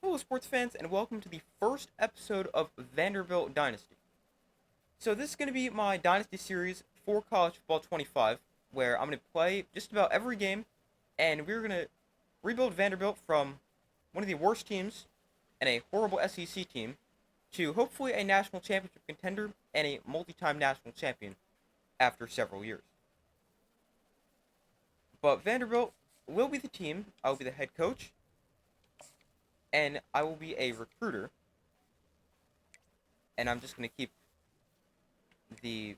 Hello, sports fans, and welcome to the first episode of Vanderbilt Dynasty. So, this is going to be my Dynasty series for College Football 25, where I'm going to play just about every game, and we're going to rebuild Vanderbilt from one of the worst teams and a horrible SEC team to hopefully a national championship contender and a multi time national champion after several years. But Vanderbilt will be the team, I will be the head coach, and I will be a recruiter, and I'm just going to keep the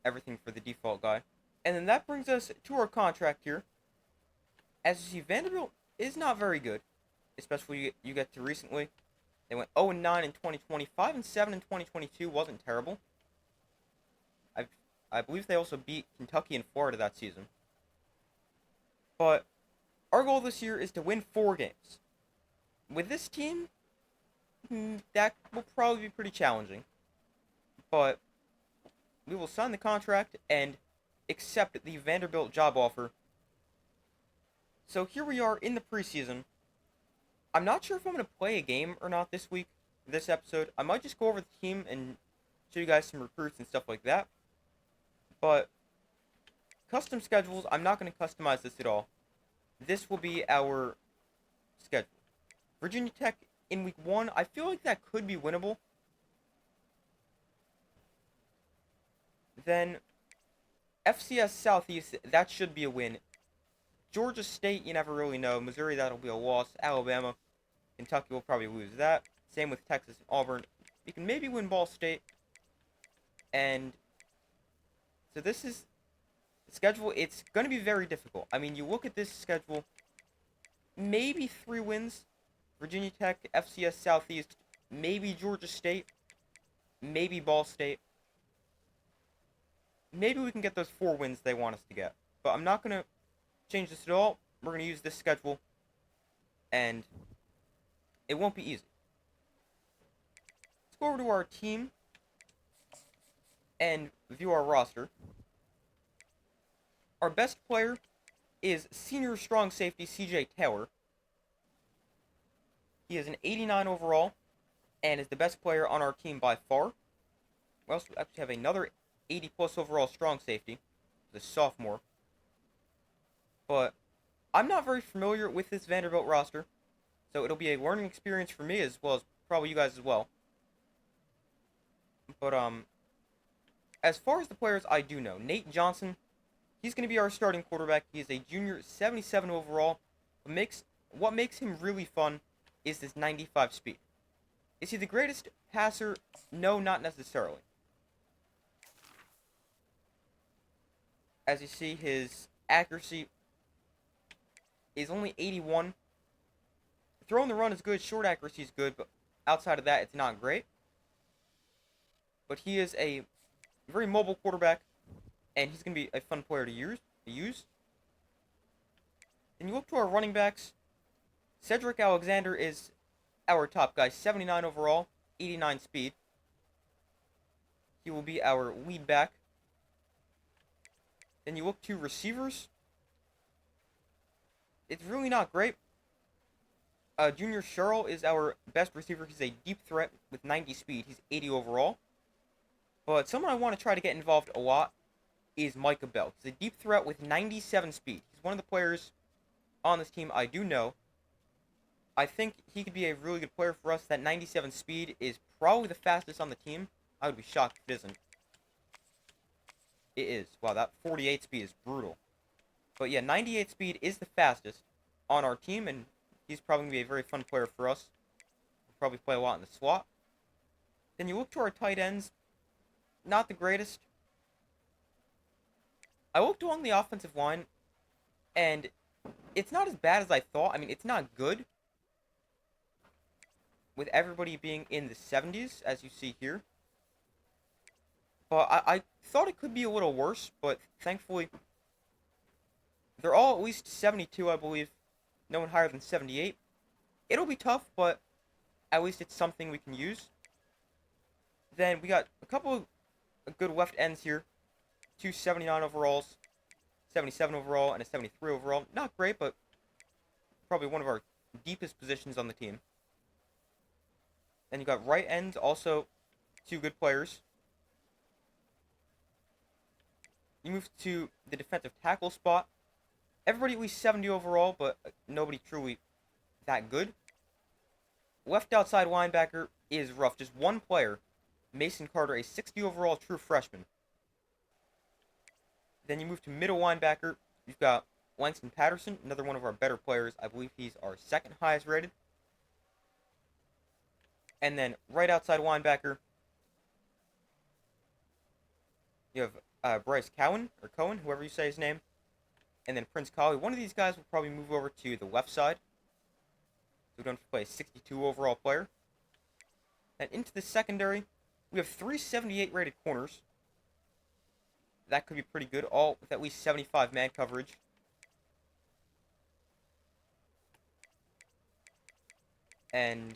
everything for the default guy. And then that brings us to our contract here. As you see, Vanderbilt is not very good, especially you get to recently. They went 0-9 in 2020, 5-7 in 2022. Wasn't terrible. I believe they also beat Kentucky and Florida that season. But our goal this year is to win 4 games. With this team, that will probably be pretty challenging. But we will sign the contract and accept the Vanderbilt job offer. So here we are in the preseason. I'm not sure if I'm going to play a game or not this week, this episode. I might just go over the team and show you guys some recruits and stuff like that. But custom schedules, I'm not going to customize this at all. This will be our schedule. Virginia Tech in week 1, I feel like that could be winnable. Then FCS Southeast, that should be a win. Georgia State, you never really know. Missouri, that'll be a loss. Alabama, Kentucky will probably lose that. Same with Texas and Auburn. You can maybe win Ball State. And so this is the schedule. It's going to be very difficult. I mean, you look at this schedule, maybe 3 wins. Virginia Tech, FCS Southeast, maybe Georgia State, maybe Ball State. Maybe we can get those 4 wins they want us to get. But I'm not going to change this at all. We're going to use this schedule, and it won't be easy. Let's go over to our team and view our roster. Our best player is senior strong safety CJ Taylor. He is an 89 overall and is the best player on our team by far. We also actually have another 80-plus overall strong safety, the sophomore. But I'm not very familiar with this Vanderbilt roster, so it'll be a learning experience for me as well as probably you guys as well. But as far as the players I do know, Nate Johnson, he's going to be our starting quarterback. He is a junior, 77 overall. What makes him really fun is this 95 speed. Is he the greatest passer? No, not necessarily. As you see, his accuracy is only 81. Throwing the run is good, short accuracy is good, but outside of that, it's not great. But he is a very mobile quarterback, and he's going to be a fun player to use. And you look to our running backs. Cedric Alexander is our top guy, 79 overall, 89 speed. He will be our lead back. Then you look to receivers. It's really not great. Junior Sherrill is our best receiver. He's a deep threat with 90 speed. He's 80 overall. But someone I want to try to get involved a lot is Micah Bell. He's a deep threat with 97 speed. He's one of the players on this team I do know. I think he could be a really good player for us. That 97 speed is probably the fastest on the team. I would be shocked if it isn't. It is. Wow, that 48 speed is brutal. But yeah, 98 speed is the fastest on our team, and he's probably going to be a very fun player for us. We'll probably play a lot in the slot. Then you look to our tight ends. Not the greatest. I looked along the offensive line, and it's not as bad as I thought. I mean, it's not good, with everybody being in the 70s, as you see here. But I thought it could be a little worse, but thankfully, they're all at least 72, I believe. No one higher than 78. It'll be tough, but at least it's something we can use. Then we got a couple of good left ends here. 2 79 overalls, 77 overall, and a 73 overall. Not great, but probably one of our deepest positions on the team. Then you got right ends, also two good players. You move to the defensive tackle spot. Everybody at least 70 overall, but nobody truly that good. Left outside linebacker is rough. Just one player, Mason Carter, a 60 overall true freshman. Then you move to middle linebacker. You've got Langston Patterson, another one of our better players. I believe he's our second highest rated. And then right outside linebacker, you have Bryce Cowan, or Cohen, whoever you say his name. And then Prince Collie. One of these guys will probably move over to the left side. So we don't have to play a 62 overall player. And into the secondary, we have 378 rated corners. That could be pretty good, all with at least 75 man coverage. And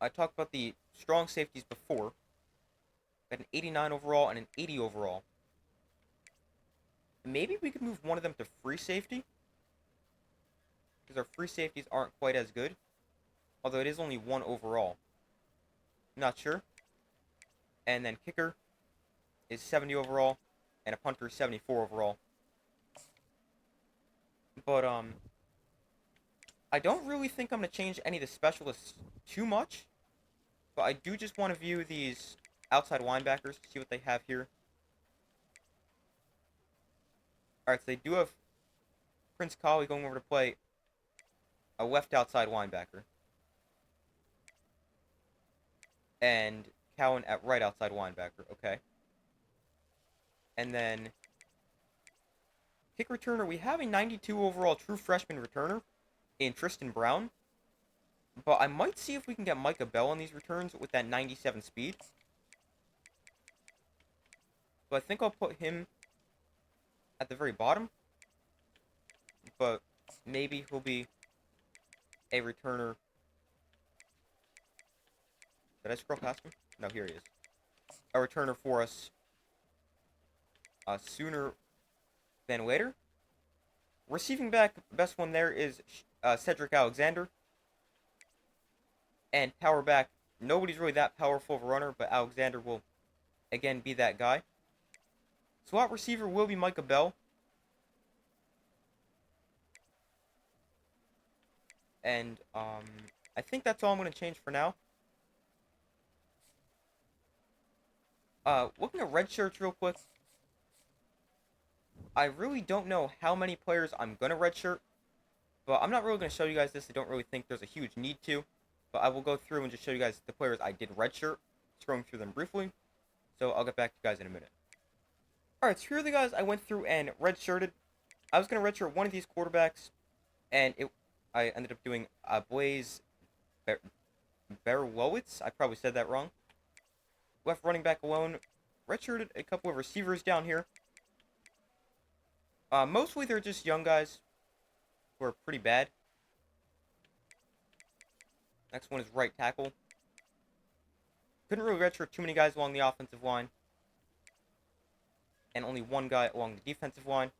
I talked about the strong safeties before. Got an 89 overall and an 80 overall. Maybe we could move one of them to free safety, because our free safeties aren't quite as good. Although it is only one overall. Not sure. And then kicker is 70 overall, and a punter is 74 overall. But, I don't really think I'm going to change any of the specialists too much. But I do just want to view these outside linebackers, see what they have here. Alright, so they do have Prince Collie going over to play a left outside linebacker. And Cowan at right outside linebacker. Okay. And then kick returner, we have a 92 overall true freshman returner in Tristan Brown. But I might see if we can get Micah Bell on these returns with that 97 speed. So I think I'll put him at the very bottom. But maybe he'll be a returner. Did I scroll past him? No, here he is. A returner for us sooner than later. Receiving back, the best one there is Cedric Alexander. And power back, nobody's really that powerful of a runner, but Alexander will, again, be that guy. Slot receiver will be Micah Bell. And I think that's all I'm going to change for now. Looking at red shirts real quick. I really don't know how many players I'm going to redshirt. But I'm not really going to show you guys this. I don't really think there's a huge need to. But I will go through and just show you guys the players I did redshirt. Scrolling through them briefly. So I'll get back to you guys in a minute. Alright, so here are the guys I went through and redshirted. I was going to redshirt one of these quarterbacks. And I ended up doing Blaze Berwowitz. I probably said that wrong. Left running back alone. Redshirted a couple of receivers down here. Mostly they're just young guys who are pretty bad. Next one is right tackle. Couldn't really redshirt too many guys along the offensive line. And only one guy along the defensive line.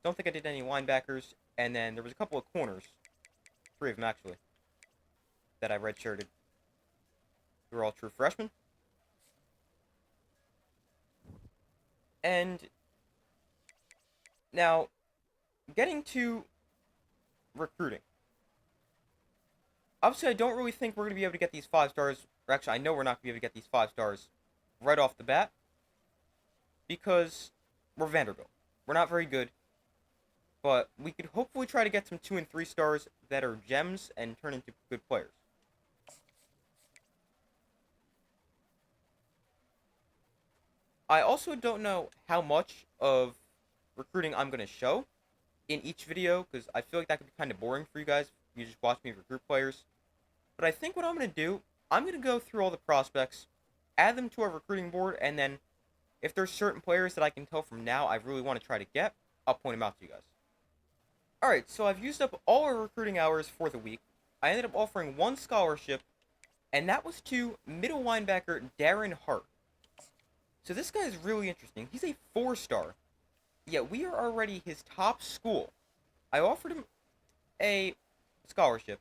Don't think I did any linebackers. And then there was a couple of corners. 3 of them, actually. That I redshirted. They were all true freshmen. And now, getting to recruiting. Obviously, I don't really think we're going to be able to get these 5 stars. Or actually, I know we're not going to be able to get these 5 stars right off the bat. Because we're Vanderbilt. We're not very good. But we could hopefully try to get some 2 and 3 stars that are gems and turn into good players. I also don't know how much of recruiting I'm going to show in each video, because I feel like that could be kind of boring for you guys if you just watch me recruit players. But I think what I'm going to do, I'm going to go through all the prospects, add them to our recruiting board, and then if there's certain players that I can tell from now I really want to try to get, I'll point them out to you guys. Alright, so I've used up all our recruiting hours for the week. I ended up offering 1 scholarship, and that was to middle linebacker Darren Hart. So this guy is really interesting. He's a 4-star. Yet we are already his top school. I offered him a scholarship.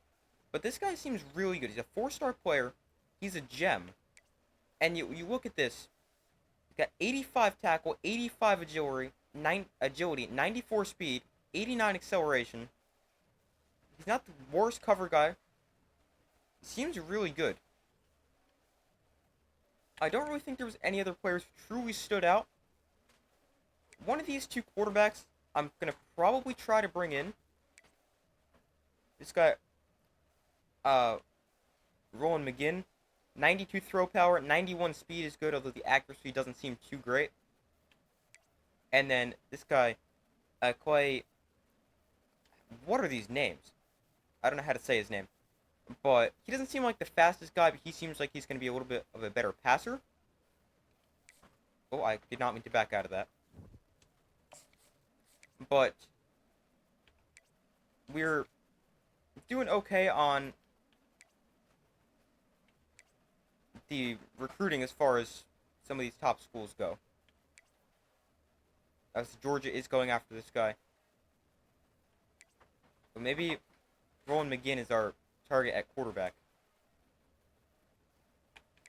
But this guy seems really good. He's a 4-star player. He's a gem. And you look at this. He's got 85 tackle, 85 agility, 94 speed, 89 acceleration. He's not the worst cover guy. He seems really good. I don't really think there was any other players who truly stood out. One of these two quarterbacks I'm going to probably try to bring in. This guy, Roland McGinn. 92 throw power, 91 speed is good, although the accuracy doesn't seem too great. And then this guy, Clay. What are these names? I don't know how to say his name. But he doesn't seem like the fastest guy, but he seems like he's going to be a little bit of a better passer. Oh, I did not mean to back out of that. But we're doing okay on the recruiting as far as some of these top schools go. As Georgia is going after this guy. But maybe Roland McGinn is our target at quarterback.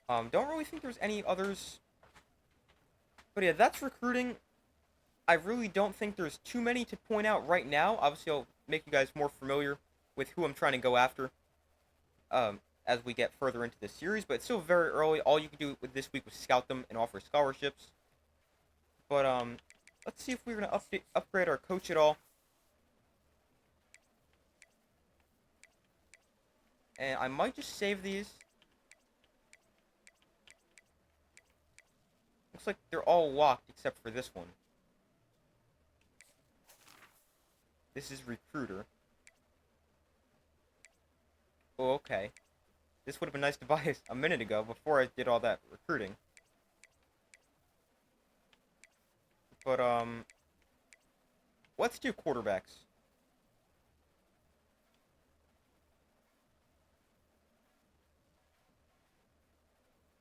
Don't really think there's any others. But yeah, that's recruiting. I really don't think there's too many to point out right now. Obviously, I'll make you guys more familiar with who I'm trying to go after as we get further into this series. But it's still very early. All you can do with this week was scout them and offer scholarships. But let's see if we're going to upgrade our coach at all. And I might just save these. Looks like they're all locked except for this one. This is recruiter. Oh, okay. This would have been nice to buy a minute ago before I did all that recruiting. But, let's do quarterbacks.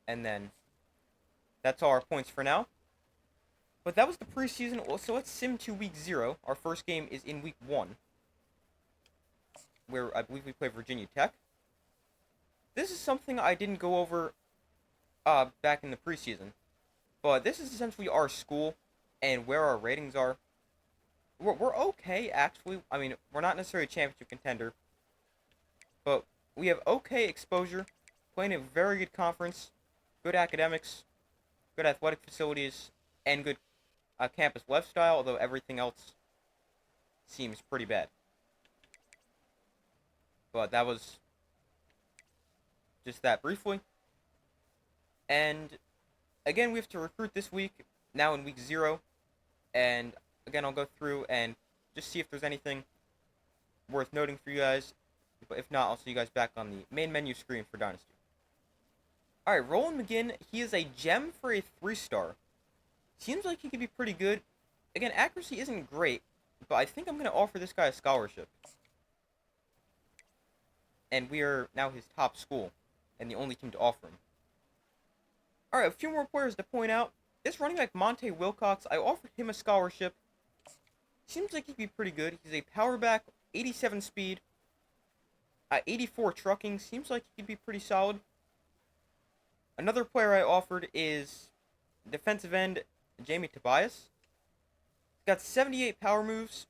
And then, that's all our points for now. But that was the preseason, so let's sim to week 0. Our first game is in week 1. Where I believe we play Virginia Tech. This is something I didn't go over back in the preseason. But this is essentially our school and where our ratings are. We're okay, actually. I mean, we're not necessarily a championship contender. But we have okay exposure. Playing a very good conference. Good academics. Good athletic facilities. And good campus lifestyle, although everything else seems pretty bad. But that was just that briefly. And again, we have to recruit this week, now in week 0. And again, I'll go through and just see if there's anything worth noting for you guys. But if not, I'll see you guys back on the main menu screen for Dynasty. Alright, Roland McGinn, he is a gem for a 3-star. Seems like he could be pretty good. Again, accuracy isn't great, but I think I'm going to offer this guy a scholarship. And we are now his top school, and the only team to offer him. Alright, a few more players to point out. This running back, Monte Wilcox, I offered him a scholarship. Seems like he'd be pretty good. He's a power back, 87 speed, 84 trucking. Seems like he could be pretty solid. Another player I offered is defensive end, Jamie Tobias. He's got 78 power moves,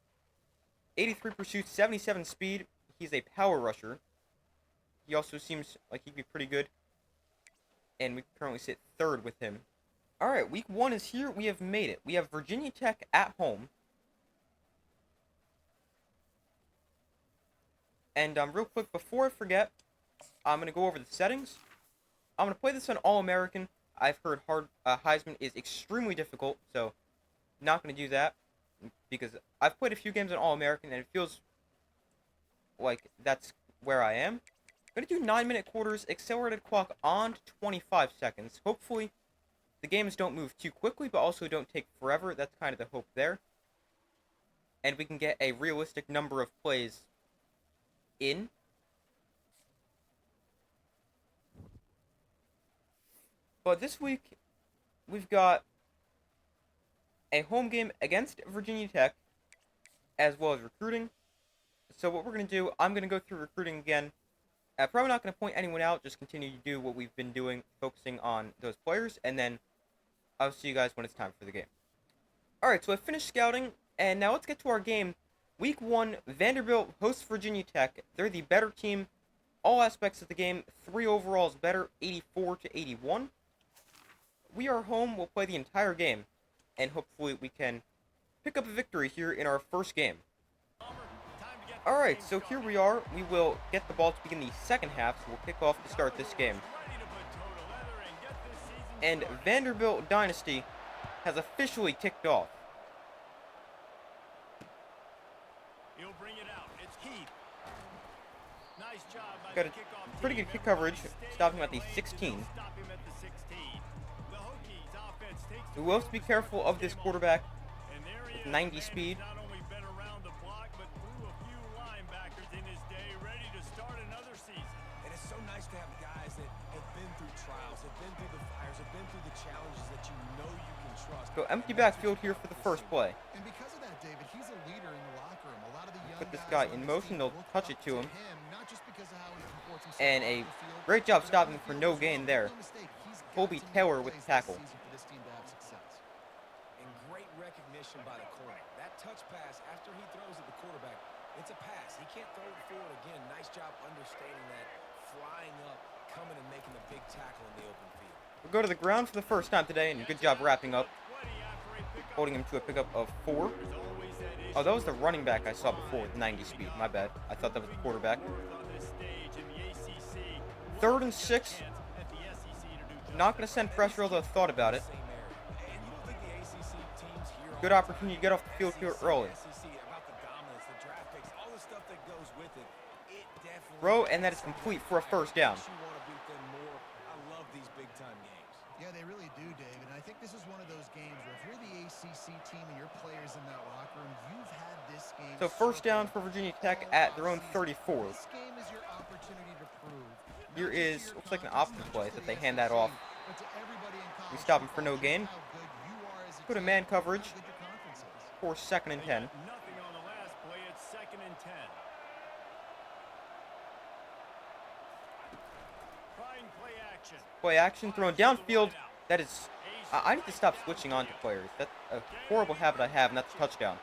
83 pursuits, 77 speed. He's a power rusher. He also seems like he'd be pretty good. And we currently sit 3rd with him. Alright, week 1 is here. We have made it. We have Virginia Tech at home. And real quick, before I forget, I'm going to go over the settings. I'm going to play this on All-American. I've heard Heisman is extremely difficult, so not going to do that. Because I've played a few games on All-American, and it feels like that's where I am. I'm going to do 9-minute quarters, accelerated clock on to 25 seconds. Hopefully, the games don't move too quickly, but also don't take forever. That's kind of the hope there. And we can get a realistic number of plays in. But this week, we've got a home game against Virginia Tech, as well as recruiting. So what we're going to do, I'm going to go through recruiting again, Probably not going to point anyone out, just continue to do what we've been doing, focusing on those players, and then I'll see you guys when it's time for the game. Alright, so I finished scouting, and now let's get to our game. Week 1, Vanderbilt hosts Virginia Tech. They're the better team, all aspects of the game. 3 overalls better, 84-81. We are home, we'll play the entire game, and hopefully we can pick up a victory here in our first game. Alright, so here we are. We will get the ball to begin the second half, so we'll kick off to start this game. And Vanderbilt Dynasty has officially kicked off. Got a pretty good kick coverage, stopping him at the 16. We will have to be careful of this quarterback with 90 speed. So empty backfield here for the first play. And because of that, David, he's a leader in the locker room. A lot of the young Put this guy in motion, they'll touch it to him. not just because of how he comports himself And a great job stopping for no gain there. Colby Taylor with the tackle. And great recognition by the corner. That touch pass after he throws at the quarterback, it's a pass. He can't throw it forward again. Nice job understanding that, flying up, coming and making the big tackle in the open field. We'll go to the ground for the first time today, and good job wrapping up. Holding him to a pickup of 4. Oh, that was the running back I saw before with 90 speed. My bad. I thought that was the quarterback. 3rd and 6. Not going to send pressure, although I thought about it. Good opportunity to get off the field here early. Throw, and that is complete for a first down. Yeah, they really do, David. And I think this is one of those games where if you're the ACC team and your players in that locker room, you've had this game. So first down for Virginia Tech at their own 34. This game is your opportunity to prove. Here is, looks like an option play that they hand that off. We stop him for no gain. Put a man coverage for 2nd and 10. Nothing on the last play, it's 2nd and 10. Play action thrown downfield. That is, I need to stop switching on to players. That's a horrible habit I have, and that's a touchdown.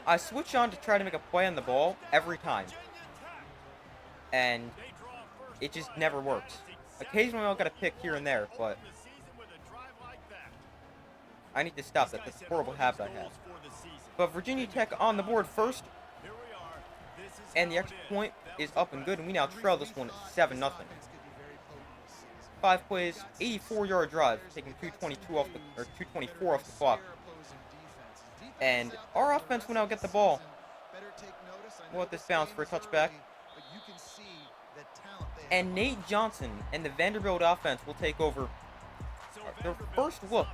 I switch on to try to make a play on the ball every time, and it just never works. Occasionally I'll get a pick here and there, but I need to stop that. That's a horrible habit I have. But Virginia Tech on the board first, and the extra point is up and good, and we now trail this one at 7-0. 5 plays, 84-yard drive, taking 224 off the clock. And our offense will now get the ball. We'll let this bounce for a touchback. And Nate Johnson and the Vanderbilt offense will take over their first look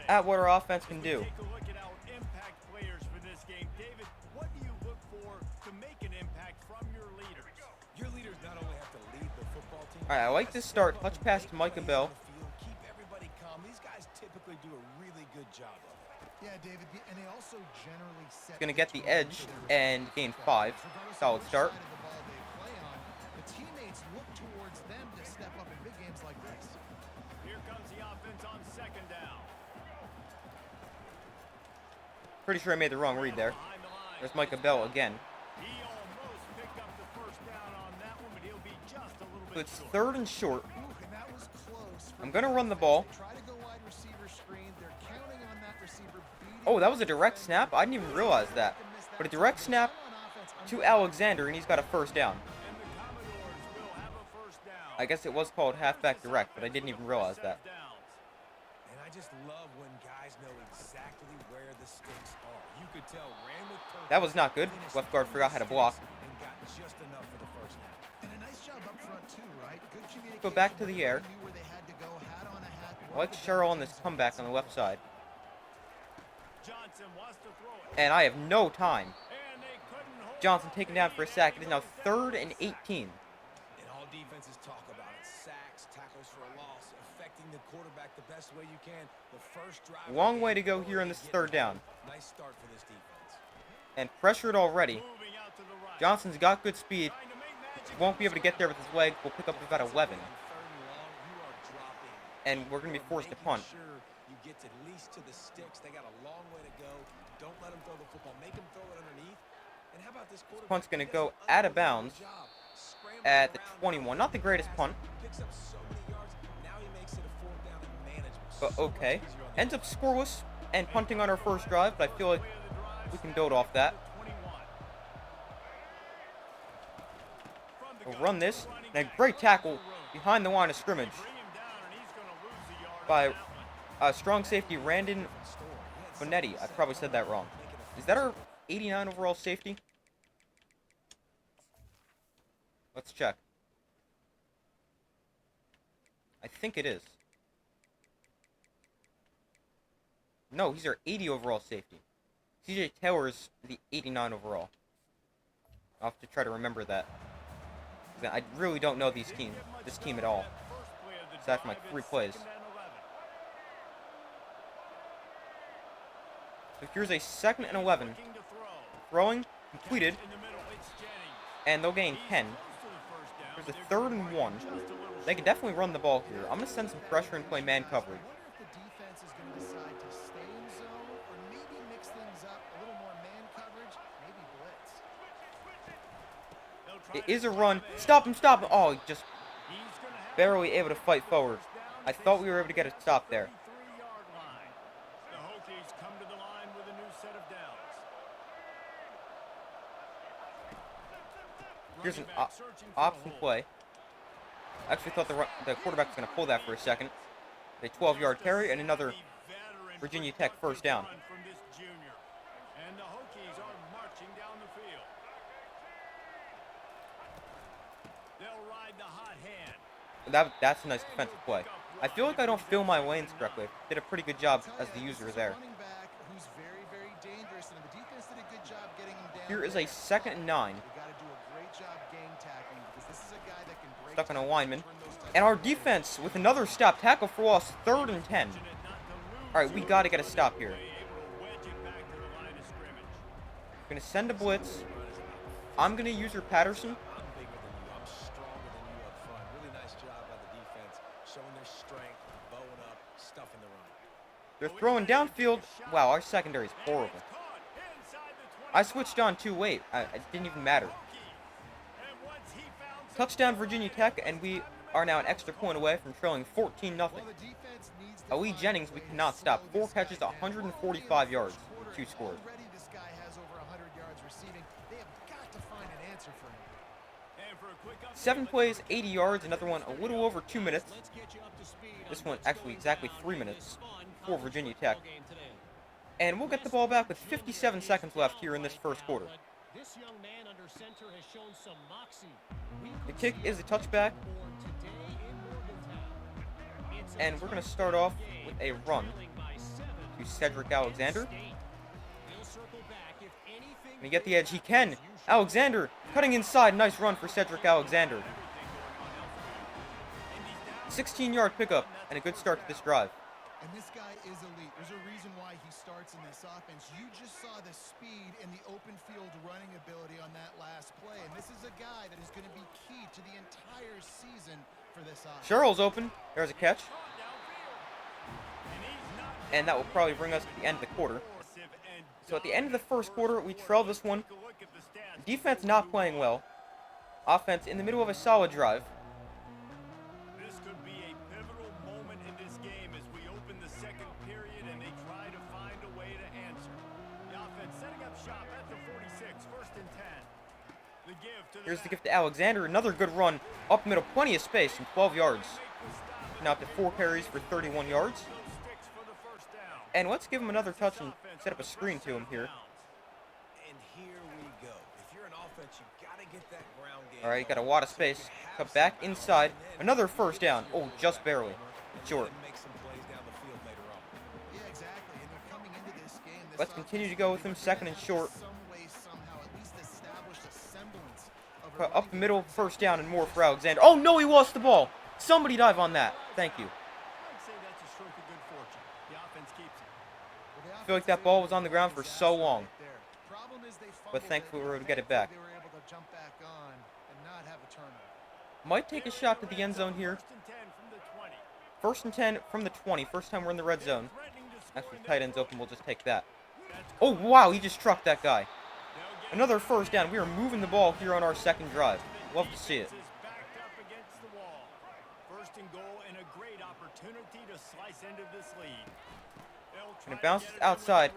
at what our offense can do. Alright, I like this start. Touch pass to Micah Bell. Keep everybody calm. These guys typically do a really good job of it. Yeah, David, and they also generally set. He's going to get the edge and gain 5. Solid start. The teammates look towards them to step up in big games like this. Here comes the offense on 2nd down. Pretty sure I made the wrong read there. There's Micah Bell again. So it's 3rd and short. I'm going to run the ball. Oh, that was a direct snap? I didn't even realize that. But a direct snap to Alexander, and he's got a first down. I guess it was called halfback direct, but I didn't even realize that. And I just love when guys know exactly where the stakes are. You could tell that was not good. Left guard forgot how to block. and got just enough for the first down. And a nice job up front too, right? Good communication. Go back to the air. Knew where they had to go, hat on a hat. I like Cheryl on this comeback on the left side. And I have no time. Johnson taken down for a sack. It is now 3rd and 18. And all defenses talk about it. Sacks, tackles for a loss, affecting the quarterback the best way you can. The first drive. Long way to go here on this 3rd down. Nice start for this defense. And pressured already. Moving out to Johnson's got good speed. Won't be able to get there with his leg. We'll pick up about 11. And we're going to be forced to punt. You get at least to the sticks. They got a long way to go. Don't let them throw the football. Make them throw it underneath. And how about this quarterback? Punt's going to go out of bounds at the 21. Not the greatest punt. Picks up so many yards. Now he makes it a fourth down and manageable. But okay. Ends up scoreless and punting on our first drive, but I feel like we can build off that. We'll run this. And a great tackle behind the line of scrimmage by strong safety Randon Bonetti. I probably said that wrong. Is that our 89 overall safety? Let's check. I think it is. No, he's our 80 overall safety. CJ Taylor's the 89 overall. I'll have to try to remember that. I really don't know this team at all. Aside from like 3 plays. So here's a 2nd and 11. Throwing, completed. And they'll gain 10. There's a 3rd and 1. They can definitely run the ball here. I'm going to send some pressure and play man coverage. It is a run. Stop him, stop him. Oh, just barely able to fight forward. I thought we were able to get a stop there. Here's an option play. I actually thought the quarterback was going to pull that for a second. A 12-yard carry and another Virginia Tech first down. That's a nice defensive play. I feel like I don't fill my lanes correctly. Did a pretty good job as the user there. Here is a 2nd and 9. Stuck on a lineman. And our defense with another stop. Tackle for loss, 3rd and 10. Alright, we got to get a stop here. We're going to send a blitz. I'm going to use your Patterson. They're throwing downfield. Wow, our secondary is horrible. I switched on too late. It didn't even matter. Touchdown Virginia Tech, and we are now an extra point away from trailing 14-0. Ali Jennings, we cannot stop. 4 catches, 145 yards. 2 scored. 7 plays, 80 yards. Another one a little over 2 minutes. This one actually exactly 3 minutes for Virginia Tech. And we'll get the ball back with 57 seconds left here in this first quarter. The kick is a touchback. And we're going to start off with a run to Cedric Alexander. Can he get the edge? He can. Alexander cutting inside. Nice run for Cedric Alexander. 16-yard pickup and a good start to this drive. And this guy is elite. There's a reason why he starts in this offense. You just saw the speed and the open field running ability on that last play. And this is a guy that is going to be key to the entire season for this offense. Sherrill's open. There's a catch. And that will probably bring us to the end of the quarter. So at the end of the first quarter, we trail this one. Defense not playing well. Offense in the middle of a solid drive. Here's the gift to Alexander. Another good run up middle. Plenty of space and 12 yards. Now up to 4 carries for 31 yards. And let's give him another touch and set up a screen to him here. All right, got a lot of space. Cut back inside. Another first down. Oh, just barely. Short. Let's continue to go with him. 2nd and short. Up the middle, first down and more for Alexander. Oh, no, he lost the ball. Somebody dive on that. Thank you. I feel like that ball was on the ground for so long. But thankfully we were able to get it back. jump back on and not have a turnover. Might take a shot to the end zone here. First and 10 from the 20. First time we're in the red zone. Actually, tight end's open. We'll just take that. Oh, wow. He just struck that guy. Another first down. We are moving the ball here on our second drive. Love to see it. First and goal and a great opportunity to slice into this lead. And it bounces outside.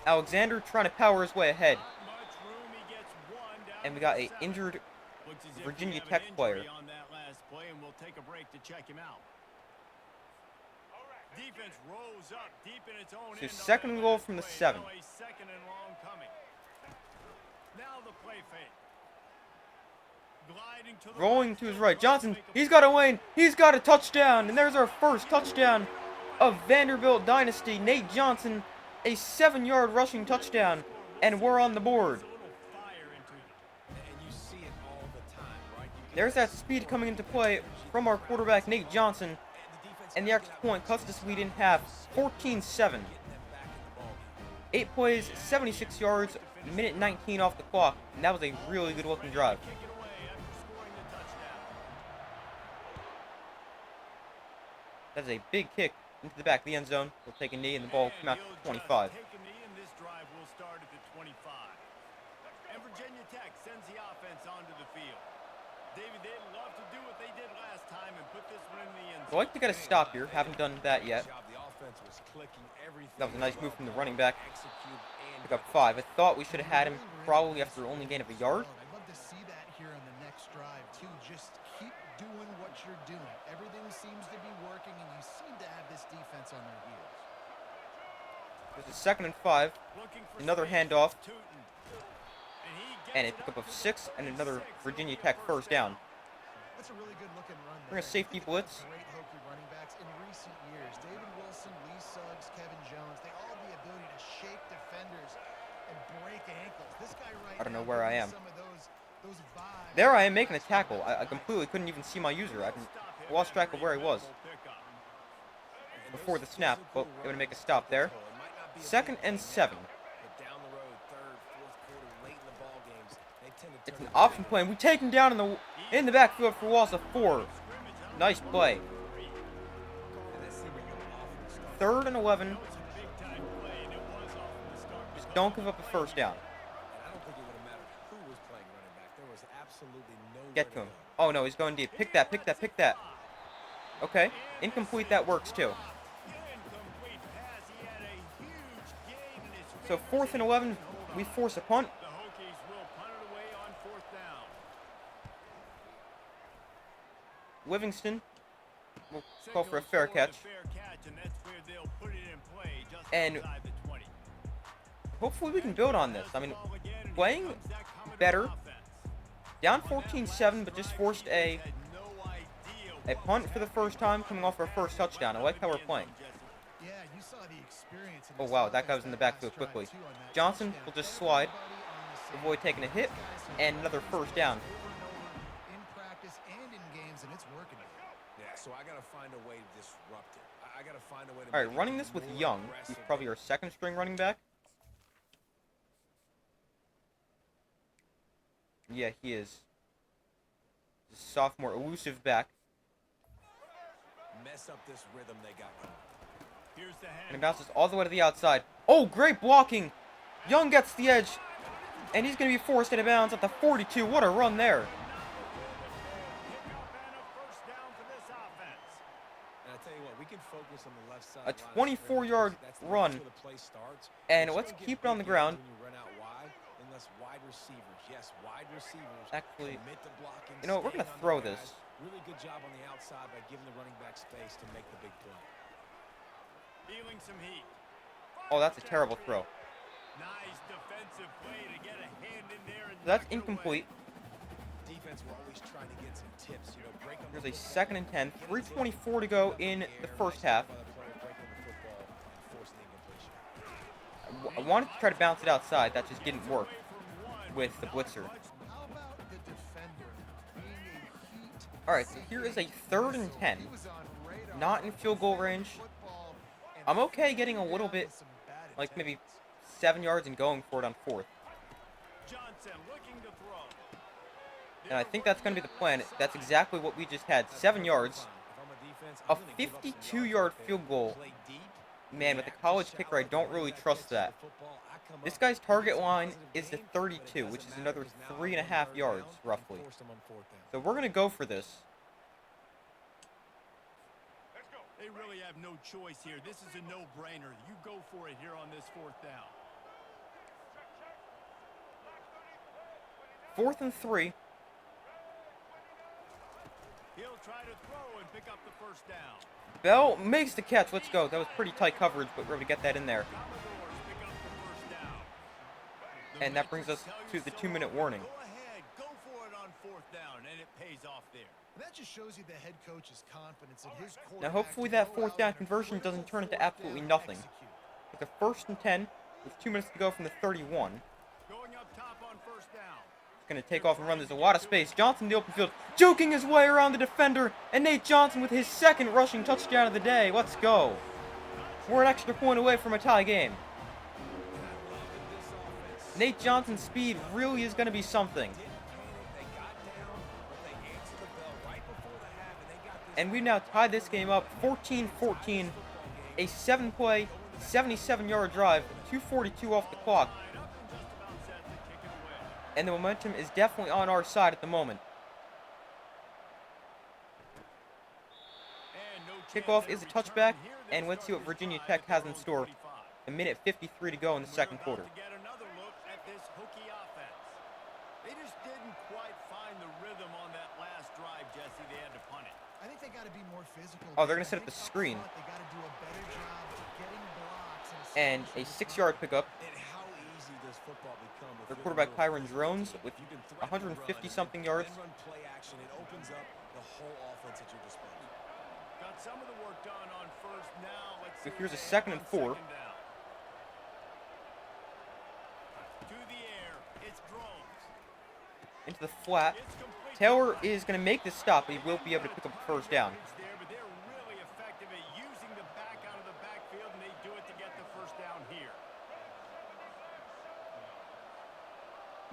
Alexander trying to power his way ahead. And we got a injured Virginia Tech player. On that last play, and we'll take a break to check him out. Defense rolls up deep in its own So end. second and goal from the 7. Now a second and long coming. Now the play fake. Gliding to the Rolling to his right. Johnson, he's got a lane. He's got a touchdown. And there's our first touchdown of Vanderbilt Dynasty. Nate Johnson, a 7-yard rushing touchdown. And we're on the board. There's that speed coming into play from our quarterback, Nate Johnson. And the extra point cuts this lead in half, 14-7. 8 plays, 76 yards, minute 19 off the clock. And that was a really good-looking drive. That's a big kick into the back of the end zone. We'll take a knee, and the ball will come out to 25. And Virginia Tech sends the offense onto the field. David, they'd love to do what they did last time and put this one in the end zone. I'd like to get a stop here. Haven't done that yet. That was a nice move from the running back. Pick up 5. I thought we should have had him probably after only gain of a yard. I'd love to see that here on the next drive, too. Just keep doing what you're doing. Everything seems to be working, and you seem to have this defense on their heels. There's a second and 5. Another handoff. And a pickup of 6 and another Virginia Tech first down. That's a really good looking run. We're going to safety blitz. Great Hokie running backs in recent years. David Wilson, Lee Suggs, Kevin Jones, they all have the ability to shake defenders and break ankles. This guy right I don't know now where I brings am. some of those vibes. There I am making a tackle. I completely couldn't even see my user. I lost track of where he was before the snap, but we're going to make a stop there. Second and 7. It's an option play, and we take him down in the backfield for a loss of 4. Nice play. Third and 11. Just don't give up a first down. Get to him. Oh no, he's going deep. Pick that, pick that, pick that. Okay, incomplete, that works too. So 4th and 11, we force a punt. Livingston will call for a fair catch. And hopefully we can build on this. I mean, playing better. Down 14-7, but just forced a punt for the first time, coming off our first touchdown. I like how we're playing. Oh, wow, that guy was in the backfield quickly. Johnson will just slide, avoid taking a hit, and another first down. So I gotta find a way to disrupt it. I gotta find a way to. All right, running this with Young. He's probably our second string running back. Yeah, he is. He's a sophomore, elusive back. Mess up this rhythm they got going. And he bounces all the way to the outside. Oh, great blocking! Young gets the edge, and he's going to be forced into bounds at the 42. What a run there! A 24-yard run, and let's keep it on the ground. Actually, you know what, we're going to throw this. Really good job on the outside by giving the running back space to make the big play. Feeling some heat. Oh, that's a terrible throw. Nice defensive play to get a hand in there and That's incomplete. Defense were always trying to get some tips, you know, break them. Here's a second and 10. 3:24 to go in the first half. I wanted to try to bounce it outside. That just didn't work with the blitzer. All right, so here is a 3rd and 10. Not in field goal range. I'm okay getting a little bit, like maybe 7 yards and going for it on 4th. looking to throw. And I think that's going to be the plan. That's exactly what we just had. 7 yards. A 52-yard field goal. Man, with the college kicker, I don't really trust that. This guy's target line is the 32, which is another 3.5 yards, roughly. So we're going to go for this. They really have no choice here. This is a no-brainer. You go for it here on this 4th down. 4th and 3. He'll try to throw and pick up the 1st down. Bell makes the catch. Let's go. That was pretty tight coverage, but we're able to get that in there. Commodores pick up the 1st down. And that brings us to the 2-minute warning. Go ahead. Go for it on 4th down, and it pays off there. That just shows you the head coach's confidence in his quarterback. Now, hopefully to that go 4th out down and conversion force doesn't turn into 4th absolutely down nothing. execute. With a 1st and 10, with 2 minutes to go from the 31. Going up top on 1st down. Going to take off and run. There's a lot of space. Johnson in the open field, joking his way around the defender, and Nate Johnson with his 2nd rushing touchdown of the day. Let's go. We're an extra point away from a tie game. Nate Johnson's speed really is going to be something. And we now tied this game up 14-14. A 7-play, 77-yard drive, 2:42 off the clock. And the momentum is definitely on our side at the moment. Kickoff is a touchback, and let's see what Virginia Tech has in store. A minute 53 to go in the 2nd quarter. To get another look at this hooky offense. They just didn't quite find the rhythm on that last drive, Jesse. They had to punt it. I think they got to be more physical. Oh, they're going to set up the screen. They got to do a better job getting blocks And a 6-yard pickup. And how easy does football become? Their quarterback Kyron Drones with 150-something yards. Run play action. It opens up the whole offense at your disposal. Got some of the work done on 1st. Now let's So see here's a what they 2nd have and 4. on 2nd down. To the air, it's Drones. Into the flat. It's complete. Taylor is going to make this stop, but he will be able to pick up the 1st down. There, but they're really effective at using the back out of the backfield, and they do it to get the 1st down here.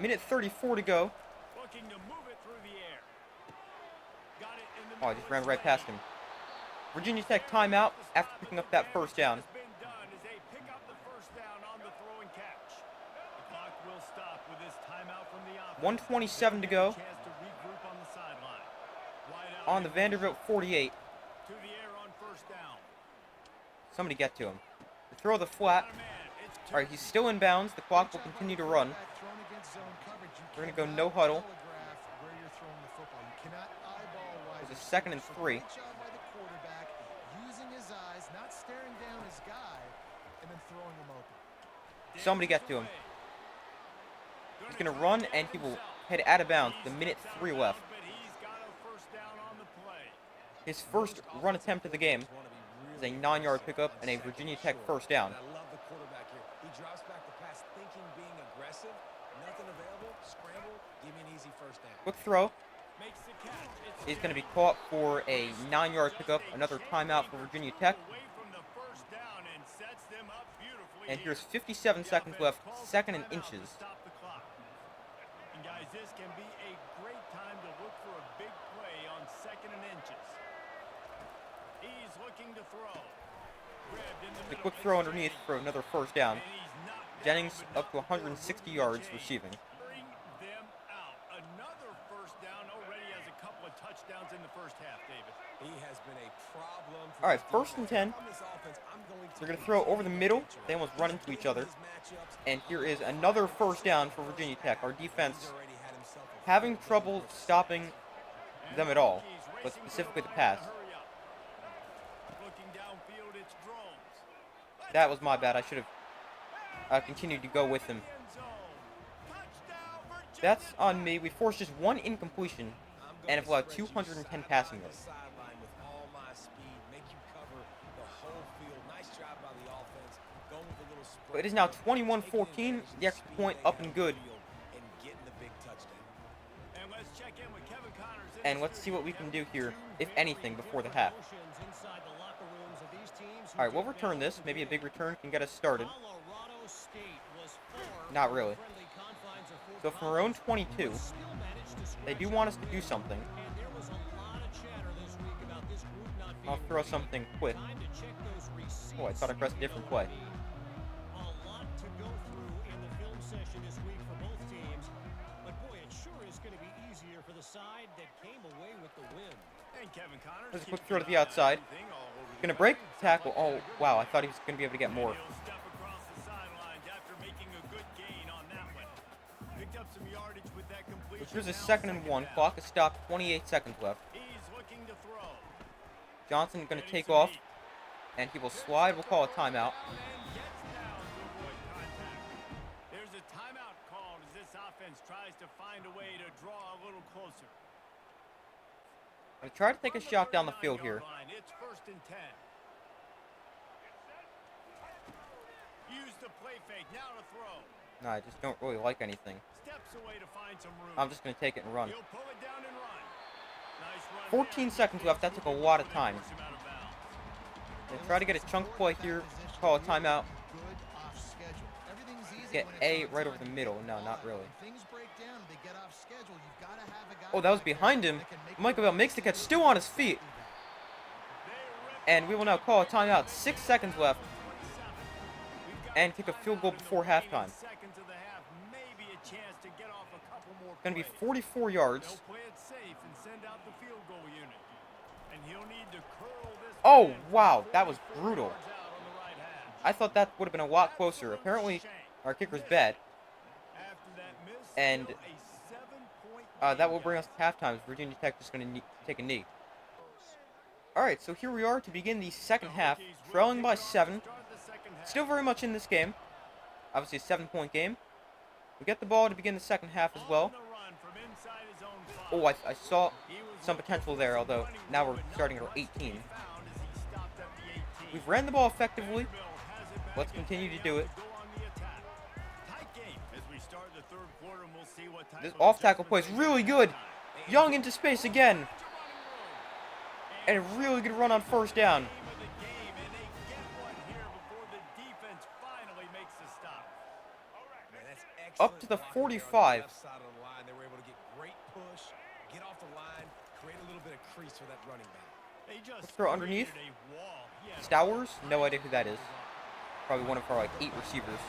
Minute 34 to go. Looking to move it through the air. Got it in the Oh, I just ran right past him. Virginia Tech timeout after picking up that 1st down. Has been done as they pick up the 1st down on the throw and catch. The clock will stop with this timeout from the offense. 1:27 to go. Chance to regroup on the sideline. Wide out On the Vanderbilt 48. to the air on 1st down. Somebody get to him. They throw the flat. All right, he's still in bounds. The clock will continue to run. We're going to go no huddle. There's a 2nd and 3. Using his eyes, not staring down his guy, and then throwing him open. Somebody get to him. He's going to run, and he will head out of bounds. The minute 3 left. But he's got a 1st down on the play. His first run attempt of the game is a 9-yard pickup and a Virginia Tech 1st down. I love the quarterback here. He drops back the pass thinking being aggressive. Nothing available. Scramble. Give me an easy 1st down. Quick throw Makes the catch. It's is going to be caught for a 9-yard pickup. Another timeout for Virginia Tech. away from the 1st down and sets them up beautifully. And here's here. 57 seconds left. Calls the 2nd and timeout to inches. stop the clock. And guys, this can be a great time to look for a big play on 2nd and inches. He's looking to throw. Grabbed in the A middle. quick throw underneath for another 1st down. And he's knocked down, Jennings but up to not 160 really yards gained. receiving. Bring them out. Another 1st down. Already has a couple of touchdowns in the 1st half, David. He has been a problem. All right, 1st and 10. They're going to throw over the middle. They almost run into each other. And here is another 1st down for Virginia Tech. Our defense having trouble stopping them at all, but specifically the pass. Looking downfield, it's Drones. That was my bad. I should have continued to go with him. End zone. Touchdown, Virginia. That's on me. We forced just 1 incompletion and have allowed 210 passing yards. But it is now 21-14. The extra point up and good. And let's check in with Kevin Connors. And let's see what we can do here, if anything, before the half. All right, we'll return this. Maybe a big return can get us started. Not really. So from our own 22, they do want us to do something. I'll throw something quick. Oh, I thought I pressed a different play. A lot to go through in the film session this week for both teams. But boy, it sure is going to be easier for the side that came away with the win. And Kevin Connors There's a keeps quick throw to an the eye on outside. everything all over the Gonna field. break, tackle. Oh, wow, I thought he was gonna be able to get more. He'll step across the sidelines after making a good gain on that one. Picked up some yardage with that completion. Here's a Now second and 1. down. Clock is stopped. 28 seconds left. He's looking to throw. Johnson gonna Getting take some off, heat. and he will slide. We'll call a timeout. And gets down to avoid contact. There's a timeout called as this offense tries to find a way to draw a little closer. I'm gonna try to take a From shot down the field 39-yard here. line, it's 1st and 10. Use the play fake. Now to throw. No, I just don't really like anything. Steps away to find some room. I'm just gonna take it and run. He'll pull it down and run. Nice run 14 there. seconds left. That took a lot of time. Force him out of bounds. Gonna try to get a chunk play here. Call a timeout. Good off schedule. Everything's easy Get when A it's on right over time. the middle. No, not But really. when things break down and they get off schedule, you've got to have a guy Oh, that was back there behind him. that can make Michael the Bell makes the catch, still on his feet. And we will now call a timeout. 6 seconds left. And kick a field goal before halftime. Seconds of the half, maybe a chance to get off a couple more Gonna be plays. 44 yards. They'll play it safe and send out the field goal unit. And he'll need to curl this Oh, man wow, from that was 44 brutal. yards out on the right hash. I thought that would have been a lot closer. Apparently, our kicker's bad. After that miss, And still a 7-point that will lead, bring us guys. to halftime. Virginia Tech just gonna take a knee. Alright, so here we are to begin the second half. Trailing by 7. Start the second half. Still very much in this game. Obviously a 7-point game. We get the ball to begin the second half as On well. the run from inside his own five. Oh, I saw He was some potential there, although now we're starting at our 18. found as he stopped at the 18. We've ran the ball effectively. Vanderbilt has it back Let's and continue to they do have it. to go on the attack. Tight game as we start the third quarter, and we'll see what type This of off-tackle play is adjustments they really make good. at halftime. Young into space again. Into running room. And a really good run on first down. Game of the game, and they get one here before the defense finally makes the stop. Man, that's Up to the excellent blocking there on the 45. left side of the line. They were able to get great push, get off the line, create a little bit of crease for that running back. They just Let's throw underneath. created a wall. He had Stowers, no idea who that is. Probably one of our 8 receivers.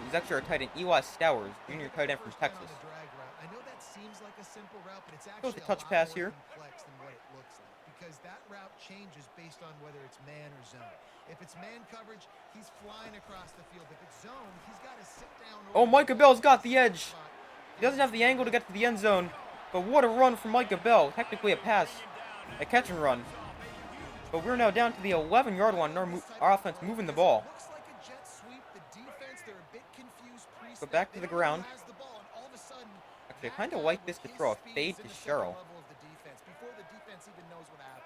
He's actually our tight end, Eli Stowers, junior tight end from First down on Texas. the drag route. I know that seems like a simple route, but it's Goes actually the touch a lot pass more here. complex than what it looks like, because that route changes based on whether it's man or zone. If it's man coverage, he's flying across the field. If it's zone, he's got to sit down. Oh, over Micah the Bell's got the edge. spot. He doesn't have the angle to get to the end zone, but what a run from Micah Bell. Technically a pass, a catch and run. But we're now down to the 11-yard line, and our offense moving the ball. Looks like a jet sweep. The defense, they're a bit confused pre-snap. Go back to They the don't know who ground. has the ball, and all of a sudden, Actually, I that kind of guy like with this to his throw a speed fade is to in the second Sherrill. level of the defense before the defense even knows what happened.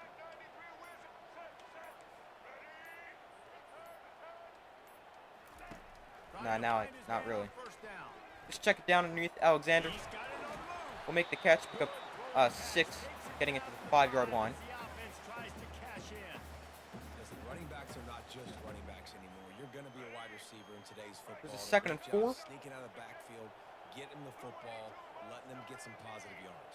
Nah, now not really. First down. Just check it down underneath Alexander. He's got it on the move. We'll make the catch, pick up 6, getting it to the 5-yard line. The offense tries to cash in. Listen, running backs are not just running backs anymore. You're going to be a wide receiver in today's football. There's a second and Great job 4. Sneaking out of the backfield, getting the football, letting them get some positive yards.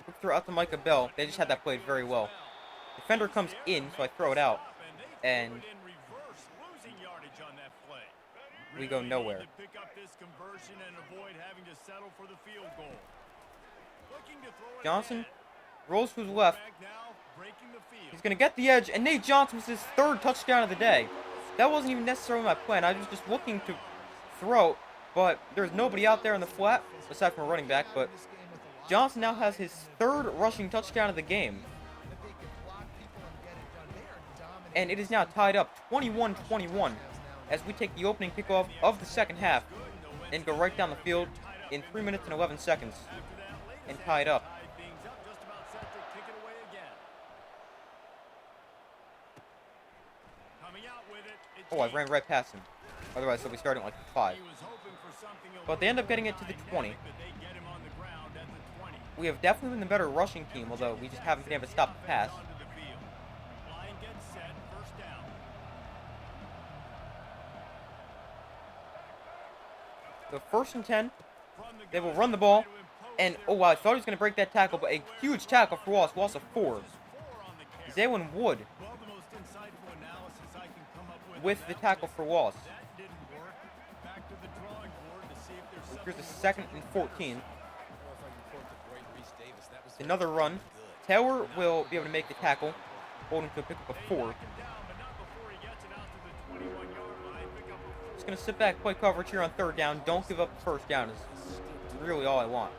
Quick throw out to Micah Bell. They just had that played very well. Defender comes in, so I throw it out. And we go nowhere. To pick up this conversion and avoid having to settle for the field goal. Looking to throw it Johnson ahead. rolls to his left. Back now, breaking the field. He's going to get the edge, and Nate Johnson was his 3rd touchdown of the day. That wasn't even necessarily my plan. I was just looking to throw, but there's nobody out there in the flat, aside from a running back, but Johnson now has his 3rd rushing touchdown of the game. And it is now tied up 21-21 as we take the opening kickoff of the second half and go right down the field in 3 minutes and 11 seconds and tie it up. Tied things up, just about set to kick it away again. Coming out with it. It's Oh, I ran right past him. Otherwise, they'll be starting like 5. He was hoping for something a But they end up little getting it to the more 20. dynamic, but they get him on the ground at the 20. We have definitely been the better rushing team, although we just haven't been able to stop the pass. Onto the field. Line gets set, first down. So 1st and 10. They will run the ball. And, oh wow, I thought he was going to break that tackle, but a huge tackle for Wallace. Wallace of 4. Zaylin Wood with the tackle for Wallace. Here's a 2nd and 14. Another run. Taylor will be able to make the tackle, holding to a pickup of 4. Just going to sit back, play coverage here on 3rd down. Don't give up the 1st down is really all I want.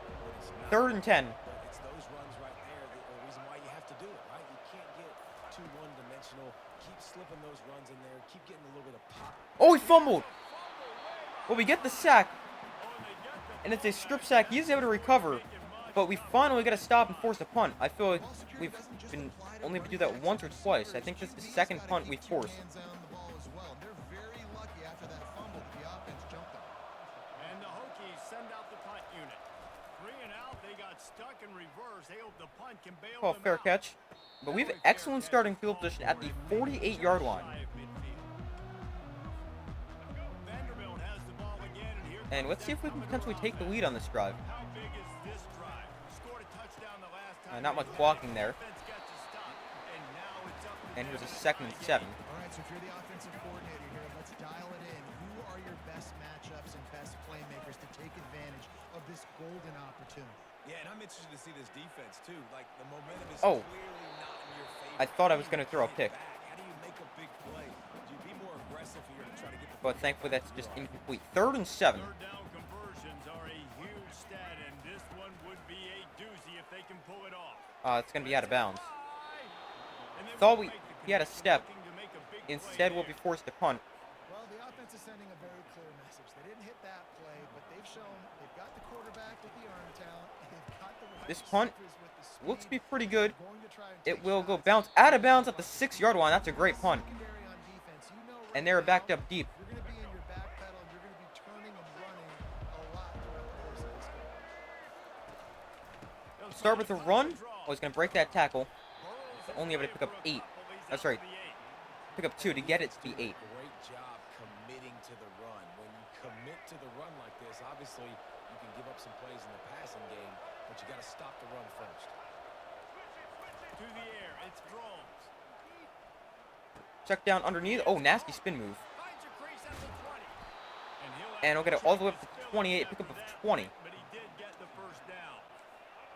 3rd and 10. It's those runs right there that are the reason why you have to do it, right? You can't get too one-dimensional. Keep slipping those runs in there. Keep getting a little bit of pop. Oh, he fumbled. Well, we get the sack. And it's a strip sack. He's able to recover. But we finally got to stop and force a punt. I feel like we've been only able to do that once or twice. I think this is the 2nd punt we forced. And the Hokies send out the punt unit. 3 and out, they got stuck in reverse. They hope the punt can bail Call them fair out. catch. But we have excellent starting field position at the 48-yard line. Vanderbilt has the ball again, and here And let's see if we can potentially take the lead on this drive. how big is this drive? Scored a touchdown the last time. Not much blocking there. Defense got to stop, and now it's up to And here's a them. 2nd and 7. All right, so if you're the offensive coordinator here, let's dial it in. Who are your best matchups and best playmakers to take advantage of this golden opportunity? Yeah, and I'm interested to see this defense, too. Like, the momentum is Oh. clearly not in your favor. I thought I was going to throw a pick. How do you make a big play? Do you be more aggressive here to try to get the But thankfully that's just incomplete. 3rd and 7. Third down conversions are a huge stat, and this one would be a doozy if they can pull it off. It's going to be out of bounds. And then Thought we'll we- make the he had a connection, step. looking to make a big play Instead, we'll be there. forced to punt. Well, the offense is sending a very clear message. They didn't hit that play, but they've shown they've got the quarterback with the arm talent. They've got the wide This punt receivers with the speed. looks to be pretty good. They're going to try and It take will go shots. bounce out of bounds at the 6-yard line. That's a great punt. Secondary on defense. You know right And they're now, backed up deep. You're going to be in your back pedal, and you're going to be turning and running a lot throughout the course of this game. Start with a run. Oh, he's going to break that tackle. Only able to pick up 8. That's right. Pick up 2 to get it to the 8. Great job committing to the run. When you commit to the run like this, obviously you can give up some plays in the passing game, but you got to stop the run first. To the air, it's Drones. Check down underneath. Oh, nasty spin move. Finds a crease at the 20. And we'll get it all the way up to 28. Pick up of 20. But he did get the 1st down.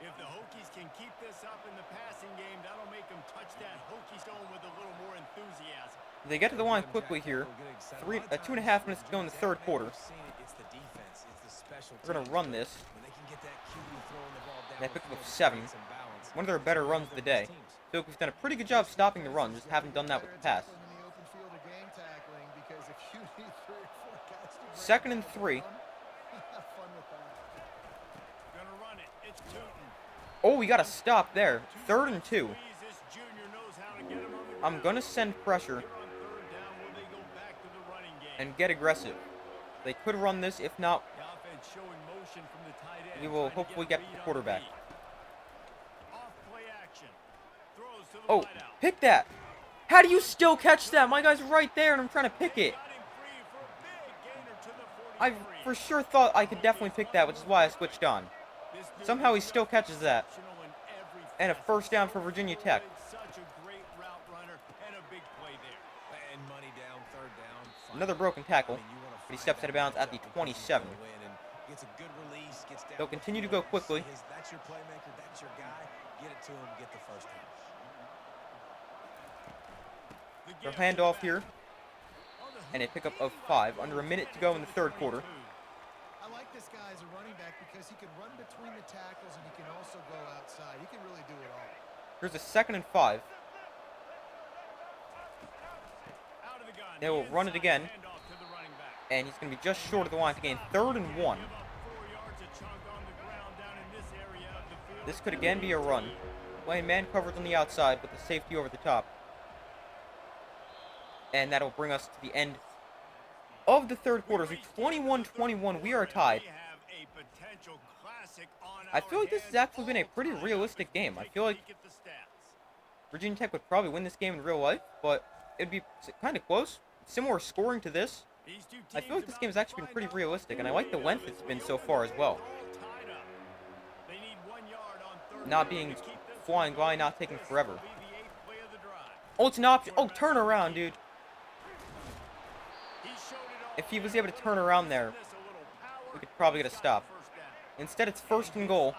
If the Hokies can keep this up in the passing game, that'll make them touch that Hokie stone with a little more enthusiasm. They get to the line quickly here. 2.5 minutes to go in the 3rd quarter. We're going to run this. They pick up 7. One of their better runs of the day. I feel like we've done a pretty good job stopping the run, just haven't done that with the pass. In the open field or gang tackling, because if you need 3 or 4 guys to break 2nd and up 3. the run, have fun with that. Gonna run it. It's Tootin. Oh, we got to stop there. 3rd and 2. Squeeze, this junior knows how to get him on the I'm ground. going to send pressure Here on 3rd down, will they go back to the running game? and get aggressive. They could run this. If not, The offense showing motion from the tight end. we will trying to hopefully get get a the read on quarterback. read. Off play action. Throws to the Oh, wideout. pick that. How do you still catch that? My guy's right there and I'm trying to pick it. Got him free for a big gainer to the I 43. for sure thought I could definitely pick that, which is why I switched on. This dude Somehow he is still catches that. exceptional in every And a facet. 1st down for Virginia Tech. Such a great route runner and a big play there. And money down, 3rd down. Fine. Another broken tackle, I mean, you wanna but he find steps that out of bounds at the matchup because 27. he's gonna win and gets a good release, gets down They'll the continue to field, go quickly. That's your playmaker, that's your guy. Get it to him, get the 1st down. The They'll give hand to the off back. here, and a pickup of 5. Under a minute to go in the 3rd quarter. I like this guy as a running back because he can run between the tackles and he can also go outside. He can really do it all. Here's a 2nd and 5. Out of the gun. They will run it again. Hand off to the running back. And he's going to be just short of the line to gain 3rd and 1. Give up 4 yards, a chunk on the ground down in this area of the field. This could again be a run. Playing man coverage on the outside with the safety over the top. And that'll bring us to the end of the 3rd quarter. So 21-21, we are tied. We have a potential classic on I our feel like this has hands actually been a pretty all the time. realistic game. I Take a feel like peek at the stats. Virginia Tech would probably win this game in real life, but it'd be kind of close. Similar scoring to this. I feel like this game has actually been pretty realistic, and I like the length it's been so far as well. Not being flying by, not taking forever. Oh, it's an option. Oh, turn around, dude. If he was able to turn around there, we could probably get a stop. Instead, it's first and goal.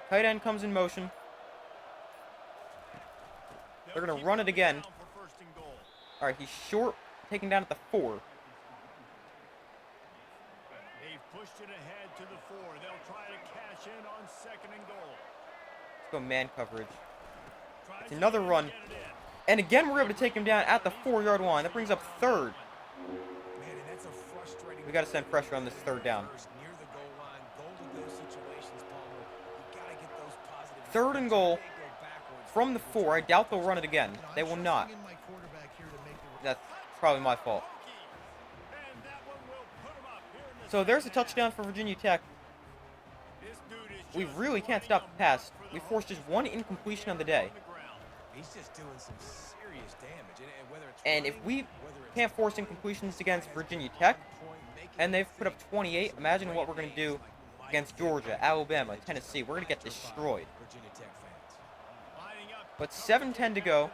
Tight end comes in motion. They're going to run it again. All right, he's short, taken down at the 4. They've pushed it ahead to the 4. They'll try to cash in on second and goal. Let's go man coverage. It's another run. And again, we're able to take him down at the 4-yard line. That brings up third. We got to send pressure on this third down. Third and goal from the 4. I doubt they'll run it again. They will not. That's probably my fault. So there's a touchdown for Virginia Tech. We really can't stop the pass. We forced just one incompletion on the day. He's just doing some serious damage. And if we can't force incompletions against Virginia Tech, and they've put up 28, imagine what we're going to do against Georgia, Alabama, Tennessee. We're going to get destroyed. But 7:10 to go.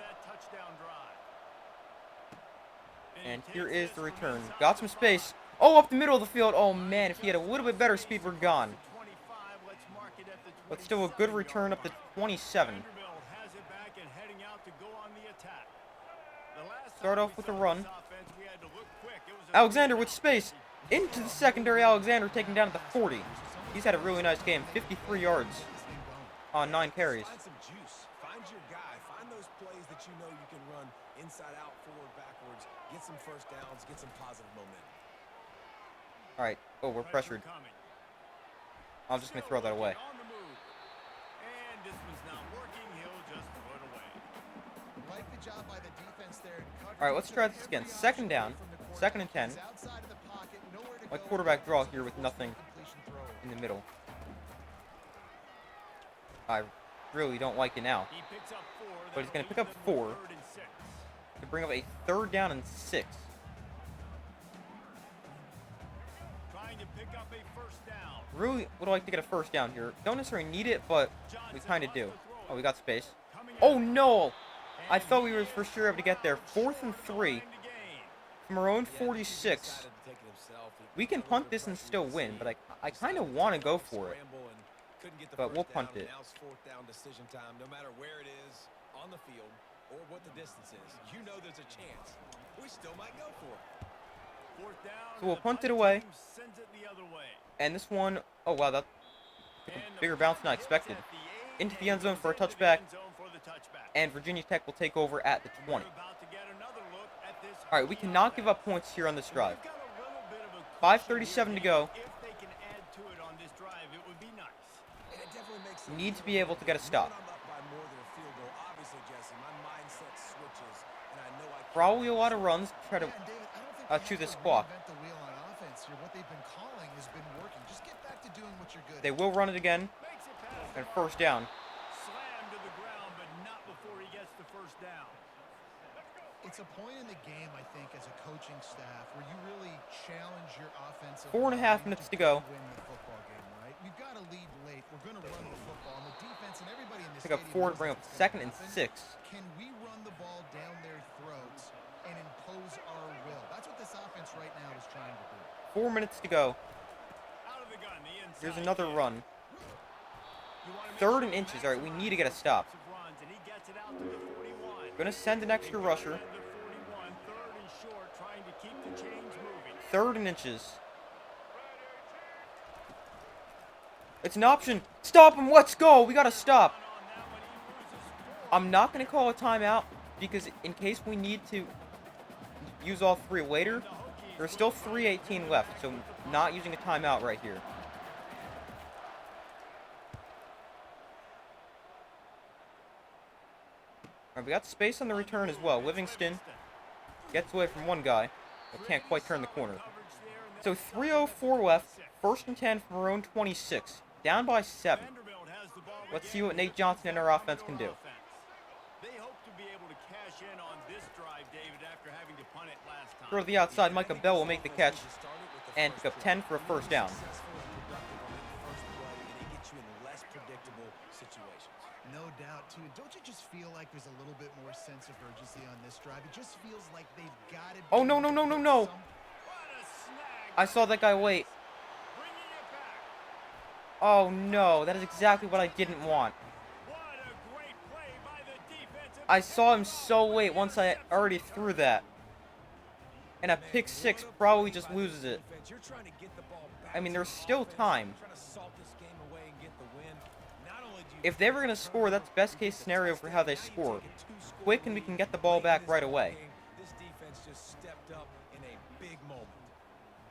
And here is the return. Got some space. Oh, up the middle of the field. Oh, man, if he had a little bit better speed, we're gone. But still a good return up to 27. Start off with a run. Alexander with space. Into the secondary. Alexander taken down at the 40. He's had a really nice game. 53 yards on 9 carries. Find some juice. Find your guy. Find those plays that you know you can run inside out, forward, backwards. Get some first downs. Get some positive momentum. All right. Oh, we're pressured. I'm just going to throw that away. All right, let's try this again. Second down. Second and 10. My quarterback draw here with nothing in the middle. I really don't like it now. But he's going to pick up 4 to bring up a 3rd down and 6. Really would like to get a first down here. Don't necessarily need it, but we kind of do. Oh, we got space. Oh, no! I thought we were for sure able to get there. 4th and 3 from our own 46. We can punt this and still win, but I kind of want to go for it. But we'll punt it. No matter where it is on the field or what the distance is, you know there's a chance. We still might go for it. So we'll punt it away. And this one, oh wow, that took a bigger bounce than I expected. Into the end zone for a touchback. And Virginia Tech will take over at the 20. All right, we cannot give up points here on this drive. 5:37 to go. Need to be able to get a stop. Probably a lot of runs to try to chew this clock. They will run it again. And first down. It's a point in the game, I think, as a coaching staff where you really challenge your offensive 4.5 minutes to go. win the football game, right? We've got to lead late. We're going to run the football. And the defense and everybody in this Pick up 4 to bring up 2nd and 6. Can we run the ball down their throats and impose our will? That's what this offense right now is trying to do. 4 minutes to go. Here's another run. 3rd and inches. All right, we need to get a stop. Going to send an extra rusher. 3rd and inches. It's an option. Stop him. Let's go. We got to stop. I'm not going to call a timeout because in case we need to use all 3 later, there's still 3:18 left, so not using a timeout right here. All right, we got space on the return as well. Livingston gets away from one guy, but can't quite turn the corner. So 3:04 left, 1st and 10 from our own 26. Down by 7. Let's see what Nate Johnson and our offense can do. Throw to the outside. Micah Bell will make the catch and pick up 10 for a first down. No doubt, too. Don't you just feel like there's a little bit more sense of urgency on this drive? It just feels like they've got to. Oh, no, no, no, no, no. I saw that guy late. Oh, no. That is exactly what I didn't want. I saw him so late once I already threw that. And a pick six probably just loses it. I mean, there's still time. If they were going to score, that's best case scenario for how they score. Quick, and we can get the ball back right away.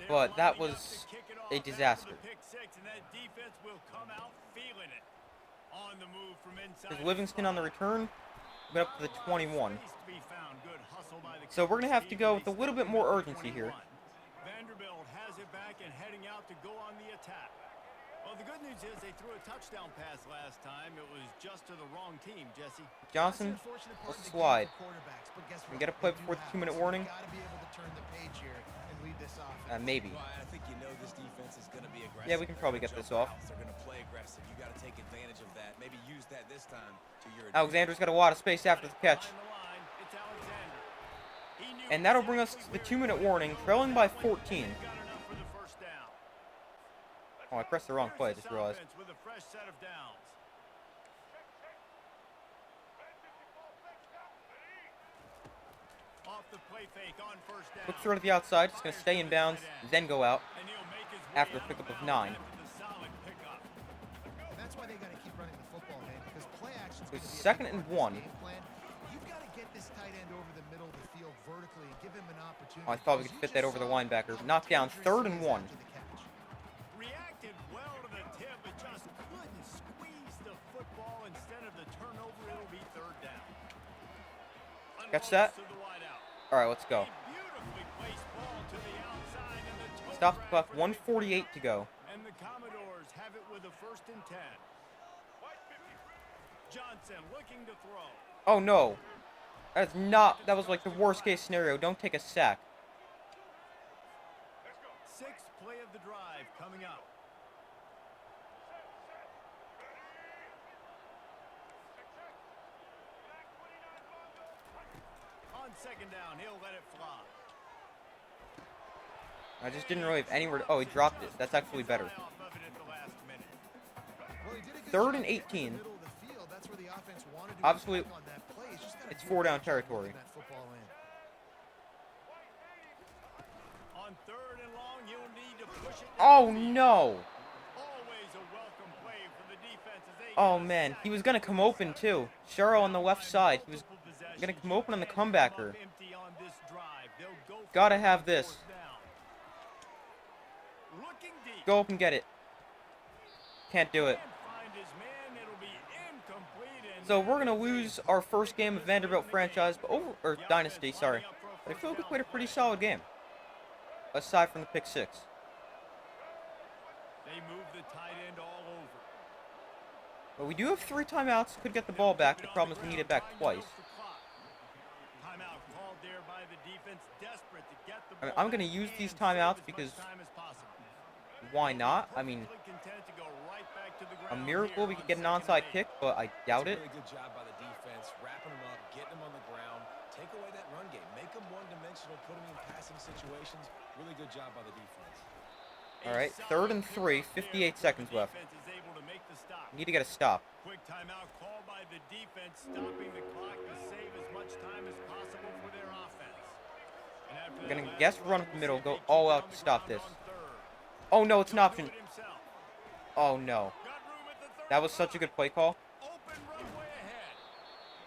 But that was a disaster. There's Livingston on the return. Went up to the 21. So we're going to have to go with a little bit more urgency here. Vanderbilt has it back and heading out to go on the attack. Well, the good news is they threw a touchdown pass last time. It was just to the wrong team, Jesse. Johnson will slide. And get a play before the 2-minute warning. Maybe. I think you know this defense is going to be aggressive. Yeah, we can probably get this off. They're going to play aggressive. You got to take advantage of that. Maybe use that this time to your advantage. Alexander's got a lot of space after the catch. And that'll bring us to the 2-minute warning, trailing by 14. Oh, I pressed the wrong play, I just realized. Quick throw to the outside, it's going to stay in bounds, then go out after a pickup of 9. That's why they got to keep running the football, man, because play action's It's 2nd and 1. You've got to get this tight end over the middle of the field vertically and give him an opportunity. Oh, I thought we could fit that over the linebacker. Knocked down, 3rd and 1. Reacted well to the tip, but just couldn't squeeze the football. Instead of the turnover, it'll be 3rd down. Catch that? All right, let's go. Stop the clock, 1:48 to go. And the Commodores have it with a 1st and 10. Johnson looking to throw. Oh no. That's not, that was like the worst case scenario. Don't take a sack. 6th play of the drive coming up. On 2nd down, he'll let it fly. I just didn't really have anywhere to, oh, he dropped it. That's actually better. 3rd and 18. Obviously, it's 4-down territory. On 3rd and long, you'll need to push it. Oh no! Always a welcome play for the defense as they Oh man, he was gonna come open too. Sherrill on the left side. He was gonna come open on the comebacker. Gotta have this. Go up and get it. Can't do it. So we're gonna lose our first game of Vanderbilt franchise, but or Dynasty, sorry. But I feel like we played a pretty solid game, aside from the pick six. They move the tight end all over. But we do have 3 timeouts. Could get the ball back. The problem is we need it back twice. Timeout called there by the defense, desperate to get the I mean, ball I'm gonna back use in these for as timeouts much because time as possible. why not? I mean, Perfectly content to go right back to the a ground miracle here we could on get an 2nd and onside 8. kick, but I doubt it. Really good job by the defense, wrapping them up, getting them on the ground, take away that run game, make them one-dimensional, put them in passing situations. Really good job by the defense. All right, 3rd and 3, 58 seconds left. Defense is able to make the stop. We need to get a stop. Quick timeout called by the defense, stopping the clock to save as much time as possible for their offense. And after I'm that gonna last guess run, run up the middle, go Jake all on out the to stop ground this. on 3rd. Oh no, it's an Don't option. do it himself. Oh no. Got room at the 30. That was such a good play call. Open runway ahead.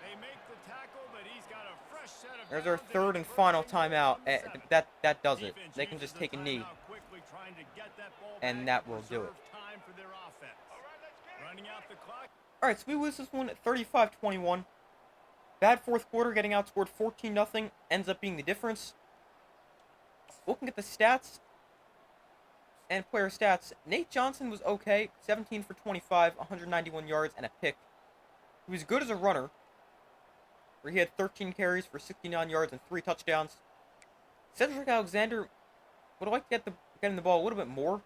They make the tackle, but he's got a fresh set of There's our downs, 3rd and it's final 1st and timeout. 7. That does it. Defense They can uses just the take a knee. timeout quickly, trying to get that ball And back that will do it. preserve time for their offense. Running out the clock. All right, so we lose this one at 35-21. Bad 4th quarter, getting outscored 14-0, ends up being the difference. Looking at the stats and player stats, Nate Johnson was okay, 17 for 25, 191 yards, and a pick. He was good as a runner, where he had 13 carries for 69 yards and 3 touchdowns. Cedric Alexander would like to get him the ball a little bit more,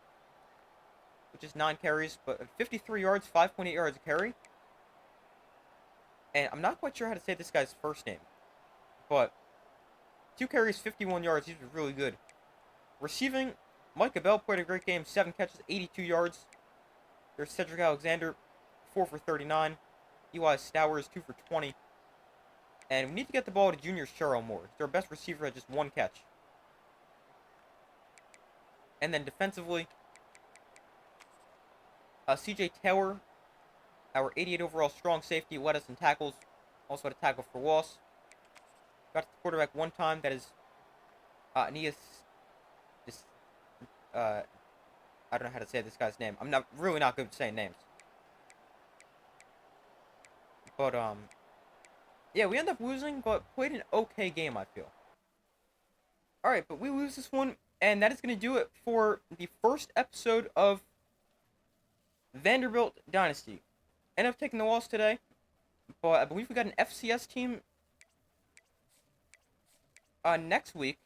which is 9 carries, but 53 yards, 5.8 yards a carry. And I'm not quite sure how to say this guy's first name, but 2 carries, 51 yards. These were really good. Receiving, Micah Bell played a great game. 7 catches, 82 yards. There's Cedric Alexander, 4 for 39. Eli Stowers, 2 for 20. And we need to get the ball to Junior Sherrill more. Their best receiver had just 1 catch. And then defensively, C.J. Taylor, our 88 overall strong safety, led us in tackles. Also had a tackle for loss. Got to the quarterback 1 time. That is Aeneas. I don't know how to say this guy's name. I'm really not good at saying names. But yeah, we end up losing, but played an okay game, I feel. Alright, but we lose this one, and that is going to do it for the first episode of Vanderbilt Dynasty. End up taking the loss today, but I believe we got an FCS team next week.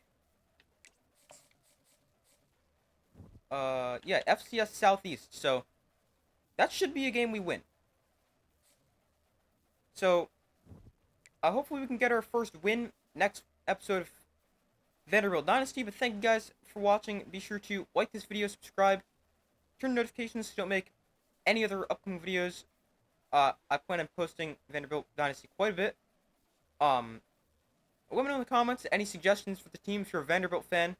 Yeah, FCS Southeast, so that should be a game we win. So, hopefully we can get our first win next episode of Vanderbilt Dynasty, but thank you guys for watching. Be sure to like this video, subscribe, turn notifications so you don't make any other upcoming videos. I plan on posting Vanderbilt Dynasty quite a bit. Let me know in the comments any suggestions for the team if you're a Vanderbilt fan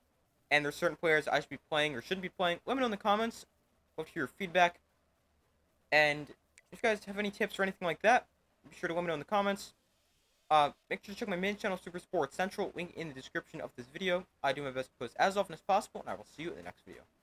and there's certain players I should be playing or shouldn't be playing. Let me know in the comments. Love to hear your feedback. And if you guys have any tips or anything like that, be sure to let me know in the comments. Make sure to check my main channel, Super Sports Central, link in the description of this video. I do my best to post as often as possible, and I will see you in the next video.